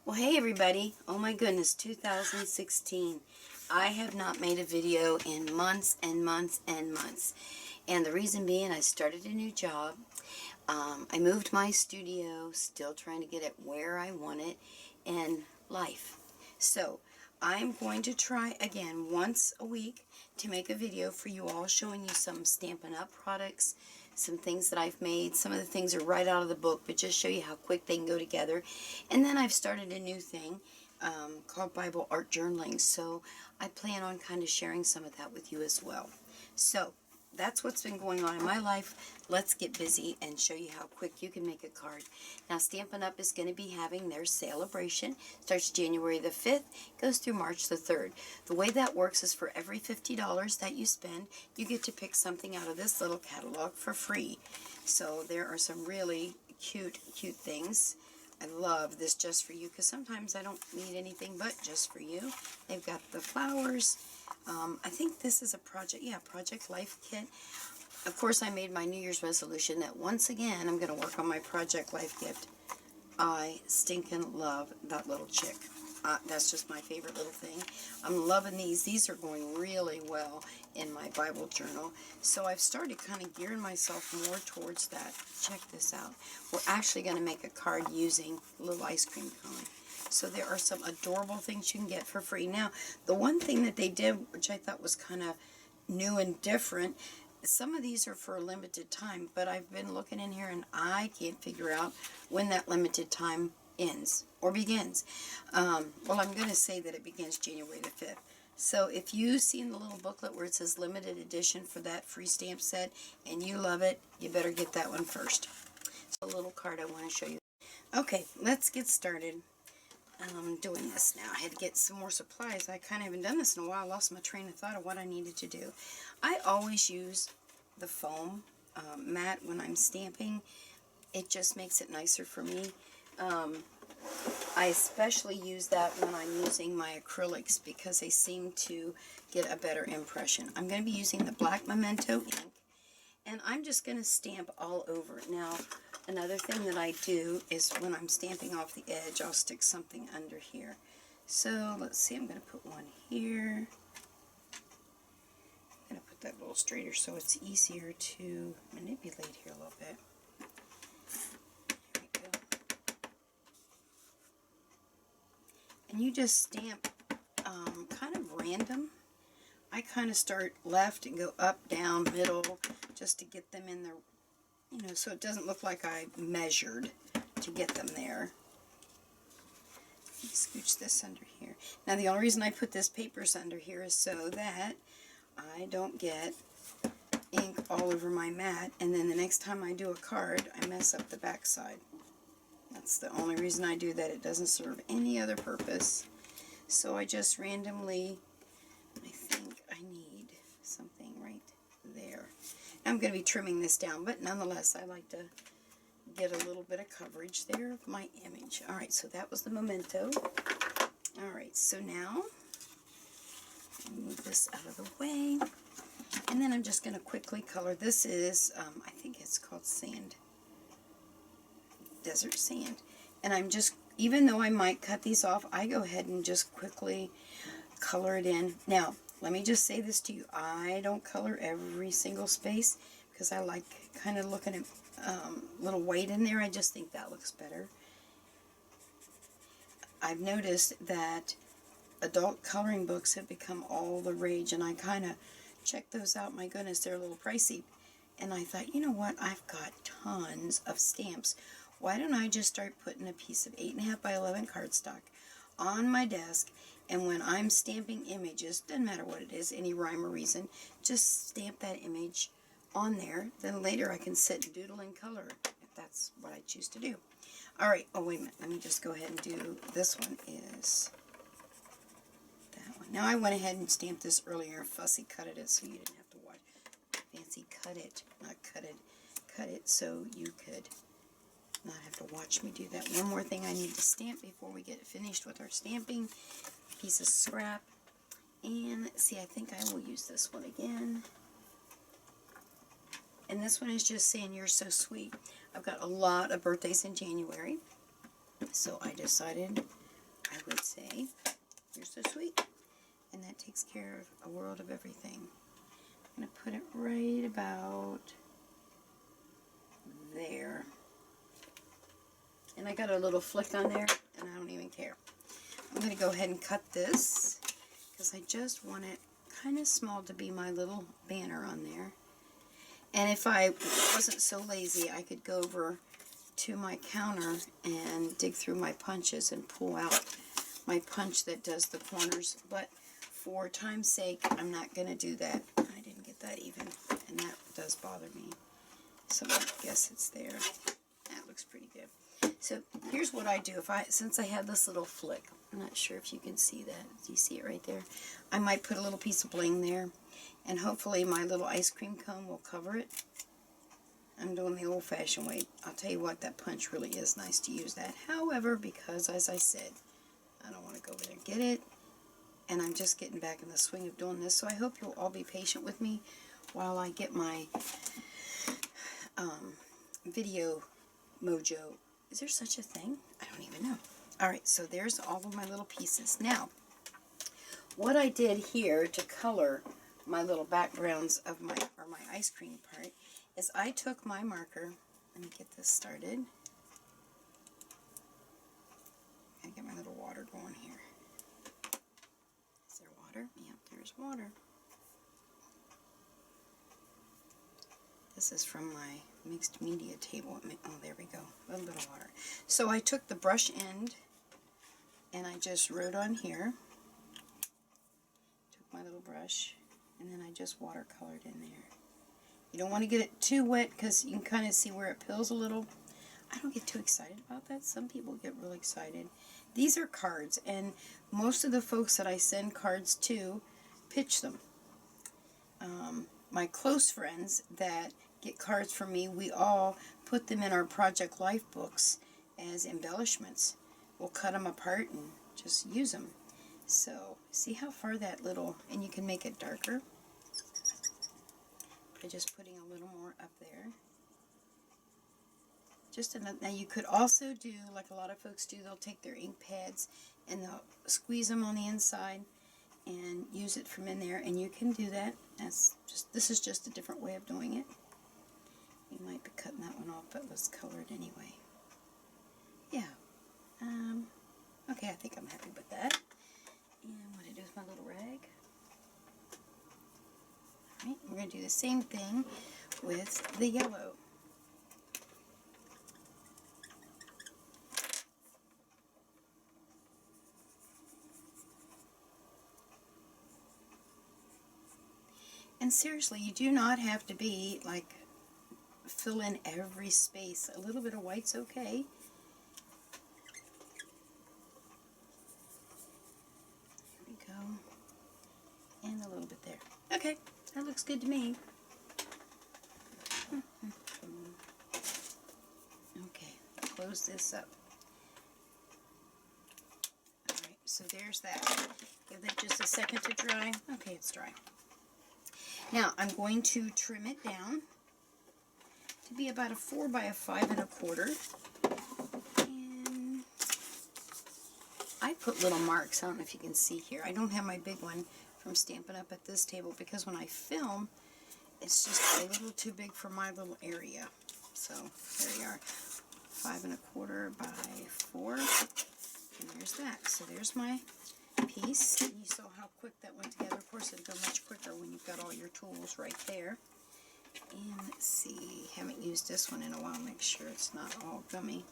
Well, hey everybody. Oh my goodness, 2016. I have not made a video in months and months and months. And the reason being, I started a new job. I moved my studio, still trying to get it where I want it, and life. So, I'm going to try again once a week to make a video for you all showing you some Stampin' Up! Products, some things that I've made. Some of the things are right out of the book, but just show you how quick they can go together. And then I've started a new thing called Bible Art Journaling, so I plan on kind of sharing some of that with you as well. So, that's what's been going on in my life. Let's get busy and show you how quick you can make a card. Now, Stampin' Up! Is going to be having their celebration. Starts January the 5th, goes through March the 3rd. The way that works is for every $50 that you spend, you get to pick something out of this little catalog for free. So there are some really cute things. I love this Just For You because sometimes I don't need anything but Just For You. They've got the flowers. I think this is a project, Project Life Kit. Of course, I made my New Year's resolution that once again, I'm going to work on my Project Life gift. I stinking love that little chick. That's just my favorite little thing. I'm loving these. These are going really well in my Bible journal. So I've started kind of gearing myself more towards that. Check this out. We're actually going to make a card using a little ice cream cone. So there are some adorable things you can get for free. Now, the one thing that they did, which I thought was kind of new and different, some of these are for a limited time, but I've been looking in here and I can't figure out when that limited time ends or begins. Well, I'm going to say that it begins January the 5th. So if you see in the little booklet where it says limited edition for that free stamp set and you love it, you better get that one first. So a little card I want to show you. Okay, let's get started. Doing this now. I had to get some more supplies. I kind of haven't done this in a while. I lost my train of thought of what I needed to do. I always use the foam mat when I'm stamping. It just makes it nicer for me. I especially use that when I'm using my acrylics because they seem to get a better impression. I'm going to be using the black Memento ink, and I'm just going to stamp all over. Now, another thing that I do is when I'm stamping off the edge, I'll stick something under here. So, let's see, I'm going to put one here. I'm going to put that a little straighter so it's easier to manipulate here a little bit. There we go. And you just stamp kind of random. I kind of start left and go up, down, middle, just to get them in the, so it doesn't look like I measured to get them there. Scooch this under here. Now the only reason I put this papers under here is so that I don't get ink all over my mat, and then the next time I do a card, I mess up the back side. That's the only reason I do that. It doesn't serve any other purpose. So I just randomly, I think I need something right there. I'm going to be trimming this down, but nonetheless, I like to get a little bit of coverage there of my image. Alright, so that was the Memento. Alright, so now, move this out of the way. And then I'm just going to quickly color. This is, I think it's called sand. Desert sand. And I'm just, even though I might cut these off, I go ahead and just quickly color it in. Now, let me just say this to you. I don't color every single space because I like kind of looking at little white in there. I just think that looks better. I've noticed that adult coloring books have become all the rage, and I kind of checked those out. My goodness, they're a little pricey. And I thought, you know what? I've got tons of stamps. Why don't I just start putting a piece of 8.5 by 11 cardstock on my desk, and when I'm stamping images, doesn't matter what it is, any rhyme or reason, just stamp that image on there. Then later I can sit and doodle in color if that's what I choose to do. Alright, oh wait a minute, let me just go ahead and do, this one is that one. Now I went ahead and stamped this earlier, fussy cutted it so you didn't have to watch. Fancy cut it, not cut it, cut it so you could not have to watch me do that. One more thing I need to stamp before we get finished with our stamping. Piece of scrap. And see, I think I will use this one again. And this one is just saying, "You're so sweet." I've got a lot of birthdays in January. So I decided I would say. You're so sweet. And that takes care of a world of everything. I'm going to put it right about there. And I got a little flick on there, and I don't even care. I'm going to go ahead and cut this, because I just want it kind of small to be my little banner on there. And if I wasn't so lazy, I could go over to my counter and dig through my punches and pull out my punch that does the corners. But for time's sake, I'm not going to do that. I didn't get that even, and that does bother me. So I guess it's there. That looks pretty good. So here's what I do. Since I have this little flick, I'm not sure if you can see that. Do you see it right there? I might put a little piece of bling there, and hopefully my little ice cream cone will cover it. I'm doing the old-fashioned way. I'll tell you what, that punch really is nice to use that. However, because as I said, I don't want to go over there and get it, and I'm just getting back in the swing of doing this, so I hope you'll all be patient with me while I get my video mojo. Is there such a thing? I don't even know. Alright, so there's all of my little pieces. Now, what I did here to color my little backgrounds of my ice cream part is I took my marker. Let me get this started. I get my little water going here. Is there water? Yep, there's water. This is from my mixed media table. Oh, there we go. A little bit of water. So I took the brush end and I just wrote on here. Took my little brush and then I just watercolored in there. You don't want to get it too wet because you can kind of see where it pills a little. I don't get too excited about that. Some people get really excited. These are cards, and most of the folks that I send cards to pitch them. My close friends that get cards from me, we all put them in our Project Life books as embellishments. We'll cut them apart and just use them. So, see how far that little, and you can make it darker by just putting a little more up there. Just enough. Now you could also do, like a lot of folks do, they'll take their ink pads and they'll squeeze them on the inside and use it from in there, and you can do that. This is just a different way of doing it. You might be cutting that one off, but let's color it anyway. Yeah. Okay, I think I'm happy with that. And what I do with my little rag. Alright, we're going to do the same thing with the yellow. And seriously, you do not have to be like fill in every space. A little bit of white's okay. There we go. And a little bit there. Okay, that looks good to me. Okay, close this up. Alright, so there's that. Give that just a second to dry. Okay, it's dry. Now, I'm going to trim it down to be about a 4 by a 5 1/4. And I put little marks. I don't know if you can see here. I don't have my big one from Stampin' Up at this table because when I film, it's just a little too big for my little area. So, there you are. 5 1/4 by 4. And there's that. So there's my piece. And you saw how quick that went together. Of course, it'll go much quicker when you've got all your tools right there. And let's see, haven't used this one in a while. Make sure it's not all gummy.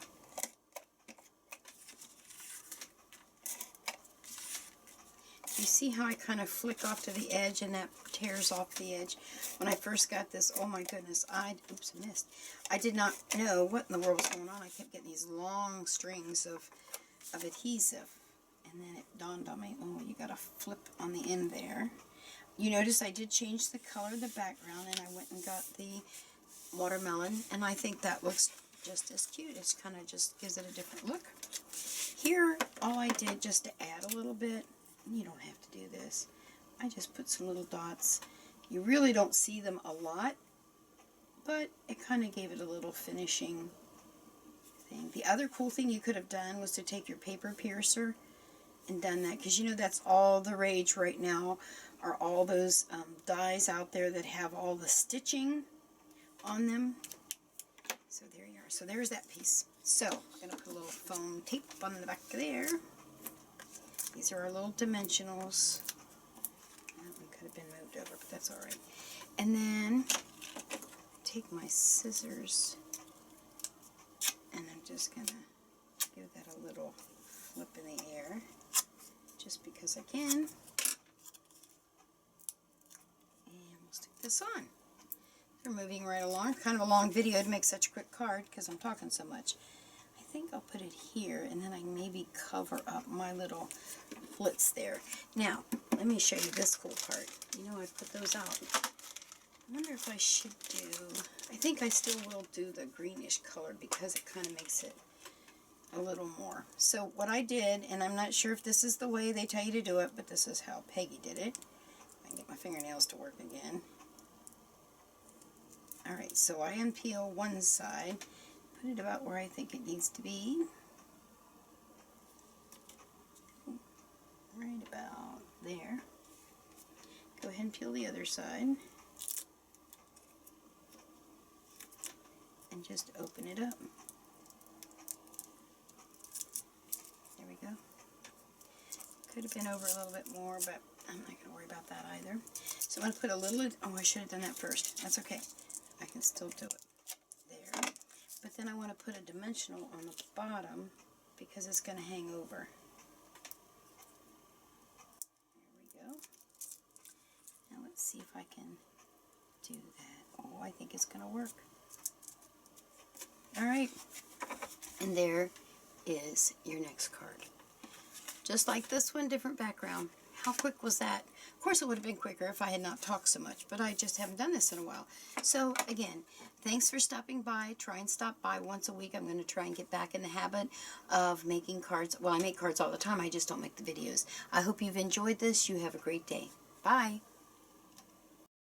You see how I kind of flick off to the edge and that tears off the edge? When I first got this, oh my goodness, oops, I missed. I did not know what in the world was going on. I kept getting these long strings of adhesive. And then it dawned on me, oh, you got to flip on the end there. You notice I did change the color of the background, and I went and got the watermelon, and I think that looks just as cute. It kind of just gives it a different look. Here, all I did just to add a little bit, and you don't have to do this, I just put some little dots. You really don't see them a lot, but it kind of gave it a little finishing thing. The other cool thing you could have done was to take your paper piercer and done that, because you know that's all the rage right now, are all those dies out there that have all the stitching on them. So there you are. So there's that piece. So I'm going to put a little foam tape on the back of there. These are our little dimensionals. That one could have been moved over, but that's alright. And then take my scissors, and I'm just going to give that a little flip in the air, just because I can. And we'll stick this on. We're moving right along. Kind of a long video to make such a quick card because I'm talking so much. I think I'll put it here, and then I maybe cover up my little flits there. Now, let me show you this cool part. You know, I put those out. I wonder if I should do, I think I still will do the greenish color because it kind of makes it a little more. So what I did, and I'm not sure if this is the way they tell you to do it, but this is how Peggy did it. I can get my fingernails to work again. Alright, so I unpeel one side, put it about where I think it needs to be. Right about there. Go ahead and peel the other side. And just open it up. There we go. Could have been over a little bit more, but I'm not going to worry about that either. So I'm going to put a little, oh, I should have done that first. That's okay. I can still do it there. But then I want to put a dimensional on the bottom because it's going to hang over. There we go. Now let's see if I can do that. Oh, I think it's going to work. Alright, and there is your next card. Just like this one, different background. How quick was that? Of course it would have been quicker if I had not talked so much, but I just haven't done this in a while. So again, thanks for stopping by. Try and stop by once a week. I'm going to try and get back in the habit of making cards. Well, I make cards all the time, I just don't make the videos. I hope you've enjoyed this. You have a great day. Bye.